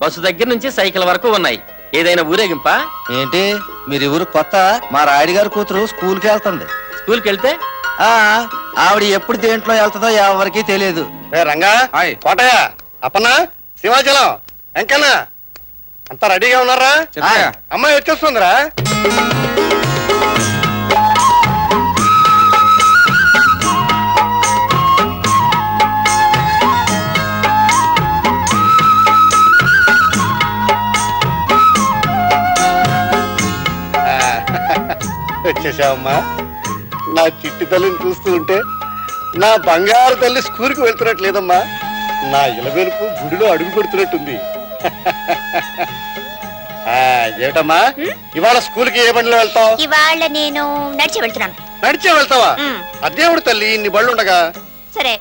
Bus దగ్గర నుంచి cycle వరకు ఉన్నాయి. ఏదైనా ఊరేగింపా? ఏంటి మీరు ఊరు కొత్త? మా రాయుడు గారి కూతురు స్కూల్ కి వెళ్తుంది. స్కూల్కి వెళ్తే ఆవిడ ఎప్పుడు దేంట్లో వెళ్తుందో ఎవరికి తెలియదు. రంగా, కోటయ్య, అప్పన్న, సింహాచలం, వెంకన్న అంతా రెడీగా ఉన్నారా? అమ్మాయి వచ్చేస్తుందిరా. వచ్చేసావమ్మా. నా చిట్టి తల్లిని చూస్తూ ఉంటే నా బంగారు తల్లి స్కూల్కి వెళ్తున్నట్లేదమ్మా. నా ఇలవెలుపు గుడిలో అడుగు పెడుతున్నట్టుంది. ఏమిటమ్మా ఇవాళ స్కూల్కి ఏ బండిలో వెళ్తావు? ఇవాళ నేను నడిచి వెళ్తున్నాను. నడిచే వెళ్తావా? అదేవుడు తల్లి, ఇన్ని బళ్ళు ఉండగా. సరే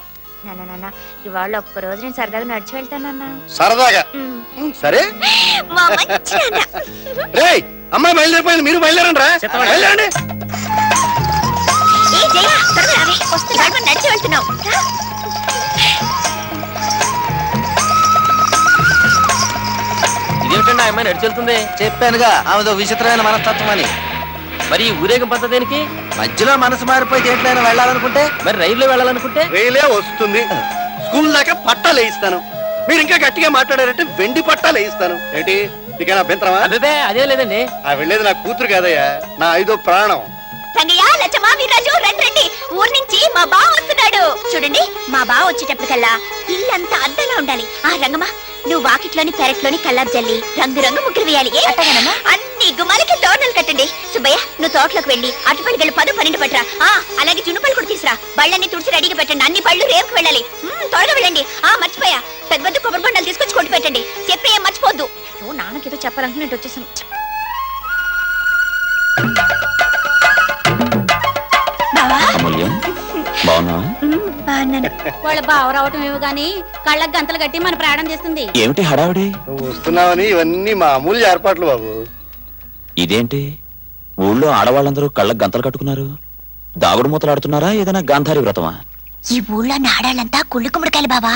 నాన్న, ఇవాళ ఒక్క రోజు నేను సరదాగా నడిచి వెళ్తానన్నా. సరదాగా? సరే. రేయ్, అమ్మాయి బయలుదేరిపోయింది, మీరు బయలుదేరండి రా. బయలుదేరండి. నడిచి వెళ్తున్నావు. ఇదేమిటండి ఆ అమ్మాయి నడిచి వెళ్తుంది? చెప్పానుగా ఆమెదో విచిత్రమైన మనస్తత్వం అని. మరి ఊరేగం పద్ధతి దేనికి? మధ్యలో మనసు మారిపోయి దేంట్లైనా వెళ్ళాలనుకుంటే? మరి రైల్లో వెళ్ళాలనుకుంటే? రైలే వస్తుంది. స్కూల్ దాకా పట్టాలు వేయిస్తాను. మీరు ఇంకా గట్టిగా మాట్లాడారంటే వెండి పట్టాలు వేయిస్తాను. ఏంటి నీకైనా అభ్యంతరమా? అదే అదే లేదండి. వెళ్ళేది నా కూతురు కాదయ్యా, నా 5వ ప్రాణం. రంగయ్య, లచ్చమ్మ, వీర్రాజు, రండి. ఊరు నుంచి మా బావ వస్తున్నాడు. చూడండి, మా బావ వచ్చేటప్పటికల్లా ఇల్లంతా అద్దంగా ఉండాలి. రంగమ్మ, నువ్వు వాకిట్లోని పెరట్లోని కల్లాపు జల్లి రంగు ముగ్గురు వేయాలి. అన్ని గుమ్మాలకి తోరణాలు కట్టండి. సుబ్బయ్య, నువ్వు తోటలోకి వెళ్ళి అటుపల్లి గళ్ళు 10, 12 పట్టరా. అలాగే జున్నుపల్లి కూడా తీసురా. బళ్ళన్ని తుడిచి రెడీగా పెట్టండి. అన్ని బళ్ళు రేపుకు వెళ్ళాలి. త్వరగా వెళ్ళండి. మర్చిపోయా, పెద్ద కొబ్బరి బొండాలు తీసుకొచ్చి కొట్టు పెట్టండి. చెప్పి ఏం మర్చిపోద్దు. నాన్నకేదో చెప్పాలనుకున్నట్టు వచ్చేసాను. వాళ్ళ బావ రావటం ఏమో గాని కళ్ళకి గంతలు కట్టి మన ప్రాణం చేస్తుంది. ఏమిటి హడావుడి? నువ్వు వస్తున్నావని ఇవన్నీ మా అమూల్య ఏర్పాట్లు బాబు. ఇదేంటి ఊళ్ళో ఆడవాళ్ళందరూ కళ్ళకి గంతలు కట్టుకున్నారు? దాగుడు మూతలాడుతున్నారా? ఏదైనా గాంధారి వ్రతమా? ఈ ఊళ్ళో నాడాలంతా కుళ్ళు కుమ్మడికాయలు బావా.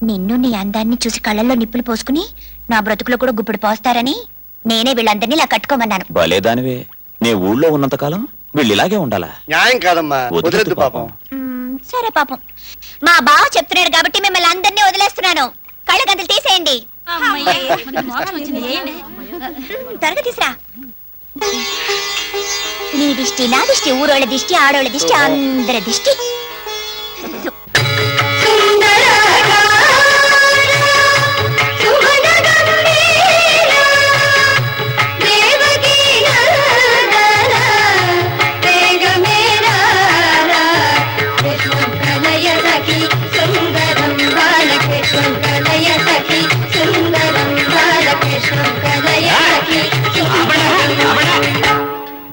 నిన్ను నీ అందాన్ని చూసి కళ్ళల్లో నిప్పులు పోసుకుని నా బ్రతుకులో కూడా గుప్పుడు పోస్తారని నేనే వీళ్ళందరినీ ఇలా కట్టుకోమన్నాను. భలేదానివే. నీ ఊళ్ళో ఉన్నంతకాలం వీళ్ళు ఇలాగే ఉండాలా? న్యాయం కాదమ్మా, వదిలేదు పాపం. సరే పాపం, మా బావ చెప్తున్నాడు కాబట్టి మిమ్మల్ని అందరినీ వదిలేస్తున్నాను. కళ్ళ గంతలు తీసేయండి. త్వరగా తీసురా. నీ దిష్టి, నా దిష్టి, ఊరోళ్ళ దిష్టి, ఆడోళ్ళ దిష్టి, అందరి దిష్టి.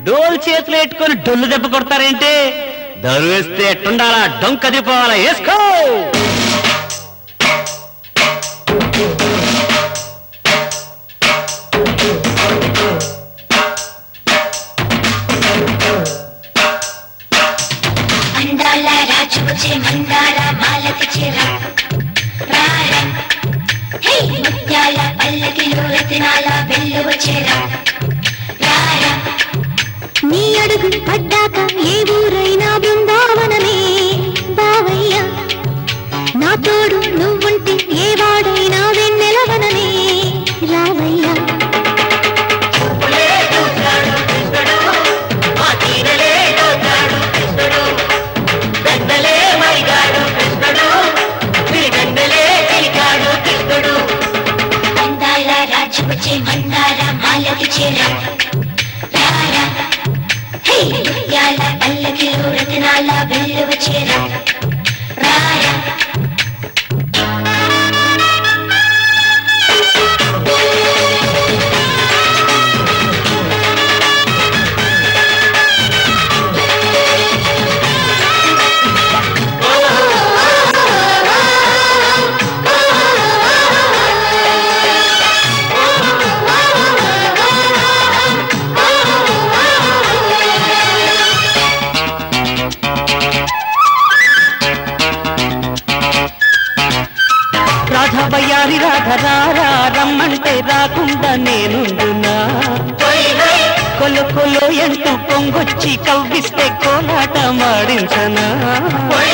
డోల్ చేతులు పెట్టుకొని డొల్లు దెబ్బ కొడతారేంటి? దరు వేస్తే ఎట్టుండాలా? డొంక దిపోవాలా? వేసుకో. అందాల రాజుకొచ్చే మందార మాలకి చిర ముత్యాల పల్లకిలో రత్నాల వెళ్ళు వచ్చేరా. నీ అడుగు పడ్డాక ఏ ఊరైనా బృందావనమే బావయ్య. నా తోడు నువ్వుంటే ఏ వాడైనా వెన్నెలవనమే రావయ్య. అందాల రాజుకొచ్చే మందార మాలకి చేరా. ముత్యాల పల్లకిలో రాకుండా నేనుండునా కొలు కొలు ఎంటూ పొంగొచ్చి కవ్విస్తే కోలాట మాడించనా ఓయ్,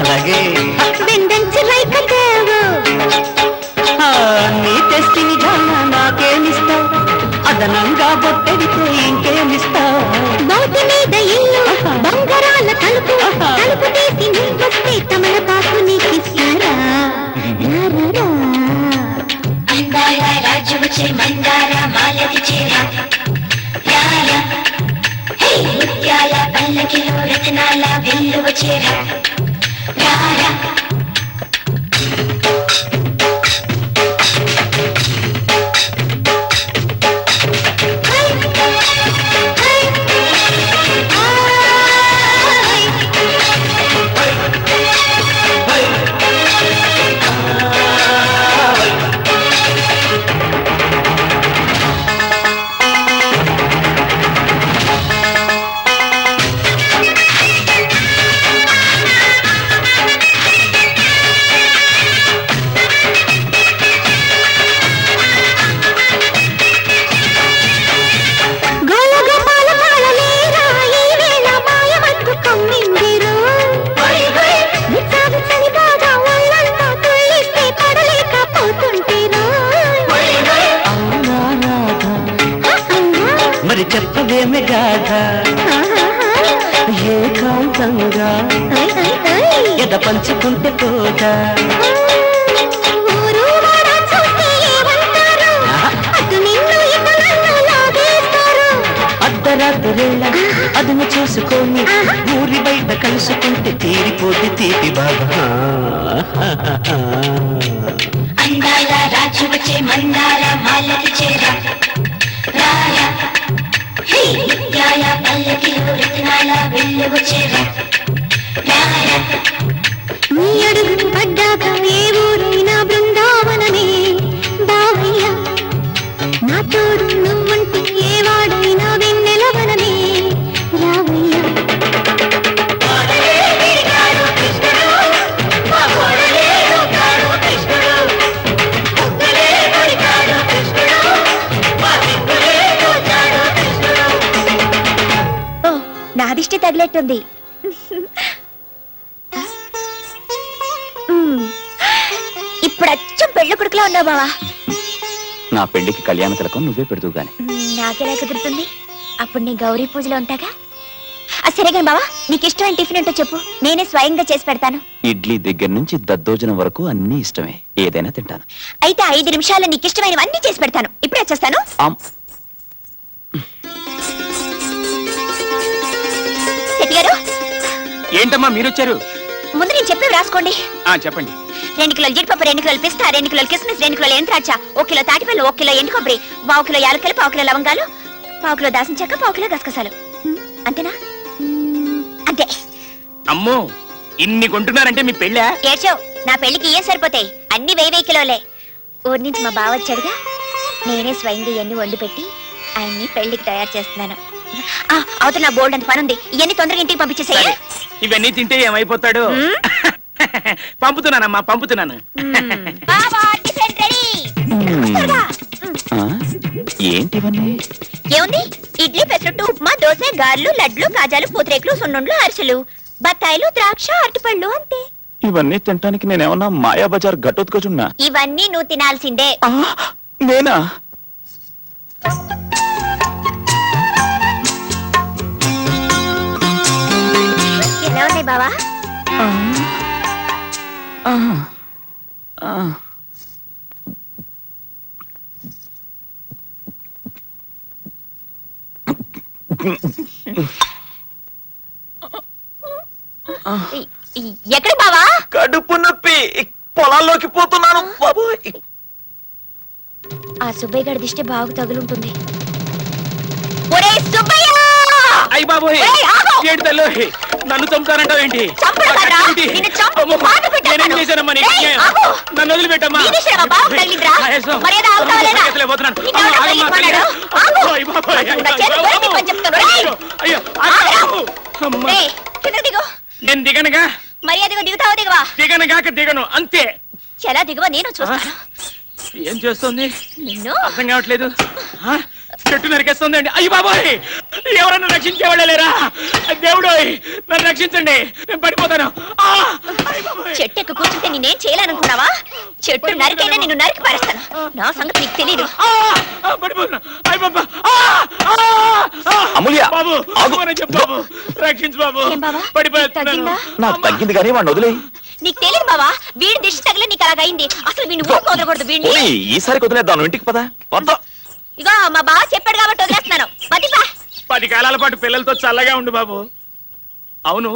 అలాగే నీ తెస్తిని జాన నాకేమిస్తావు అదనంగా బొట్టెడితే ఇంకేమిస్తావు నోటి మీద ఇల్లు బంగారాల తలుపు తలుపు తీసి నీకొస్తే తమలపాకు నీకిస్తారా అందాల రాజు వచ్చే మందార మాలది చేర ముత్యాల పల్లకిలో రత్నాల వెల్లువ చేర మరి చెప్పవేమి గాథ ఏకాంతంగా ఎద పంచుకుంటే పోదా అర్ధరాత్రిళ్ళ అదును చూసుకొని ఊరి బయట కలుసుకుంటే తీరిపోతే తీపి బాబా అందాల రాజు వచ్చే మందార మాలది చేర ముత్యాల పల్లకిలో రత్నాల వెల్లువ చేర నీ అడుగు పడ్డాక ఏ ఊరైనా బృందావనమే బావయ్య నా తోడు నువ్వంటే ఏ వాడైనా వెన్నెలవనమే రావయ్య నా దిష్టి తగిలేట్టుంది ఇప్పుడు అచ్చం పెళ్లి కొడుకులా ఉన్నావు బావా నా పెళ్లికి కళ్యాణ తిలకం నువ్వే పెడుతూ గాని నాకెలా కుదురుతుంది అప్పుడు నీ గౌరీ పూజలో ఉంటాగా సరేగా బావా నీకు ఇష్టమైన టిఫిన్ ఏంటో చెప్పు నేనే స్వయంగా చేసి పెడతాను ఇడ్లీ దగ్గర నుంచి దద్దోజనం వరకు అన్ని ఇష్టమే ఏదైనా తింటాను అయితే 5 నిమిషాల్లో నీకు ఇష్టమైనవన్నీ చేసి పెడతాను ఇప్పుడే వచ్చేస్తాను శెట్టి గారు ఏంటమ్మా మీరొచ్చారు? ముందు నేను చెప్పేవి రాసుకోండి. చెప్పండి. 2 కిలోల జీడిపప్పు, 2 కిలోల పిస్తా, 2 కిలోల కిస్మిస్, 2 కిలోల ఎండు ద్రాక్ష, 1 కిలో తాటిపల్లి, 1 కిలో ఎండు కొబ్బరి, 1 కిలో యాలకులు, 1 కిలో లవంగాలు, 1 కిలో దాల్చిన చెక్క, 1 కిలో గసగసాలు. అంతేనా? అంతే. అమ్మో, ఇన్ని కొంటున్నారంటే మీ పెళ్ళా? ఏడ్చావు, నా పెళ్లికి ఏం సరిపోతాయి, అన్ని 1000 కిలోలే. ఊరి నుంచి మా బావ వచ్చాడుగా, నేనే స్వయంగా ఇవన్నీ వండి పెట్టి ఆయన్ని పెళ్లికి తయారు చేస్తున్నాను. అవతల నా బోల్డ్ అంత పని ఉంది, ఇవన్నీ తొందరగా ఇంటికి పంపించేసేయ్. ఇవన్నీ తింటే ఏమైపోతాడు? పంపుతున్నానమ్మా, పంపుతున్నాను. ఏంటివన్నీ? ఏముంది, ఇడ్లీ, పెసరట్టు, ఉప్మా, దోశ, గారెలు, లడ్లు, కాజాలు, పూతరేకులు, సున్నుండ్లు, అరిసెలు, బత్తాయిలు, ద్రాక్ష, అరటిపళ్ళు, అంతే. ఇవన్నీ తినటానికి నేనేమన్నా మాయా బజార్ గట్టొత్తుకొచున్నా? ఇవన్నీ నువ్వు తినాల్సిందే. నేనా? ఎలా ఉన్నాయి బావా? ఎక్కడ బావా? కడుపు నొప్పి, పొలాల్లోకి పోతున్నాను బాబోయ్. ఆ సుబ్బయ్య గారి దిష్టి బాగా తగులుంటుంది. ఒరే సుబ్బయ్య! అయ్య బాబోయ్, ఏడు తల్లి, నన్ను చంపుతానంటావు ఏంటి? చేసావురా? ఏంటి? నిన్ను చంపి అమ్మో, పాత పెట్టేస్తాను. నేనేం చేశానమ్మా నీకు? రేయ్, ఆగు. నన్ను వదిలిపెట్టమ్మా. నీ విషయం మా బావకు తగిలిందిరా? మహేశం. మర్యాద ఆగుతావా లేదా? అసలే పోతున్నాను. నిన్నెవడో ఆగమ్మా, తగిలించమన్నాడు? తల్లి. ఆగు. అయ్యో, బాబోయ్, అయ్యో, నా చేతులు అయ్యో, కొరికి పని చెప్తాను. రేయ్. అయ్యో, అయ్యో, ఆగురా. అయ్యో. అమ్మా. రేయ్, కిందకు దిగు. నేను దిగనుగా మర్యాదగా దిగుతావా దిగవా? దిగనుగాక దిగను అంతే. ఎలా దిగవా నేను చూస్తాను. ఏం చేస్తుంది నిన్ను అర్థం కావట్లేదు. ఆ? చెట్టు నరికేస్తుంది అండి. అయ్యి బాబోయ్, ఎవరన్నా రక్షించేవాళ్ళ లేరా? దేవుడు నన్ను రక్షించండి, నేను పడిపోతాను. ఆ! అయ్య బాబోయ్. చెట్టు ఎక్కి కూర్చుంటే నేనేం చేయాలనుకున్నావా? చెట్టు నరికైనా నిన్ను నరికి పారేస్తాను. నా సంగతి నీకు తెలీదు. ఆ! ఆ, పడిపోతున్నా. అయ్య బాబా. ఆ! ఆ! ఆ! అమూల్య, బాబు ఆగు. ఏమన్నా చెప్పు బాబు, రక్షించు బాబు. ఏం బావా? పడిపోతున్నాను. తగ్గిందా? నాకు తగ్గింది కానీ వాడిని వదిలే. నీకు తెలియదు బావా, వీడి దిష్టి తగిలి నీకు అలాగైంది. అసలు వీడిని ఊరుకు వదలకూడదు. వీడిని ఈసారి వదిలేద్దాం, నువ్వు ఇంటికి పదా వద్దాం. ఇగో మా బావ చెప్పాడు కాబట్టి వదిలేస్తున్నాను. మతిపా 10 కాలాల పాటు పిల్లలతో చల్లగా ఉండు బాబు. అవును,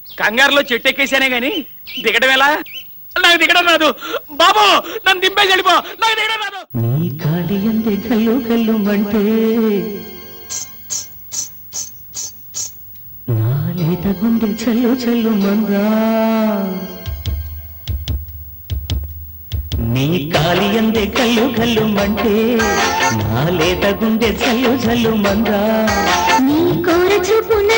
కంగారులో చెట్టు ఎక్కేసానే గాని దిగడం ఎలా? నాకు దిగడం రాదు బాబు, నన్ను దింపేసి వెళ్ళిపో. నాకు దిగడం రాదు. నీ కాలి అందే కల్లు కల్లు మంటే నా లేత గుండె చల్లు చల్లు మందా. నీ కాలి అందే కల్లు కల్లు మంటే నా లేత గుండె చల్లు చల్లు మందా. నీ కోర చూపున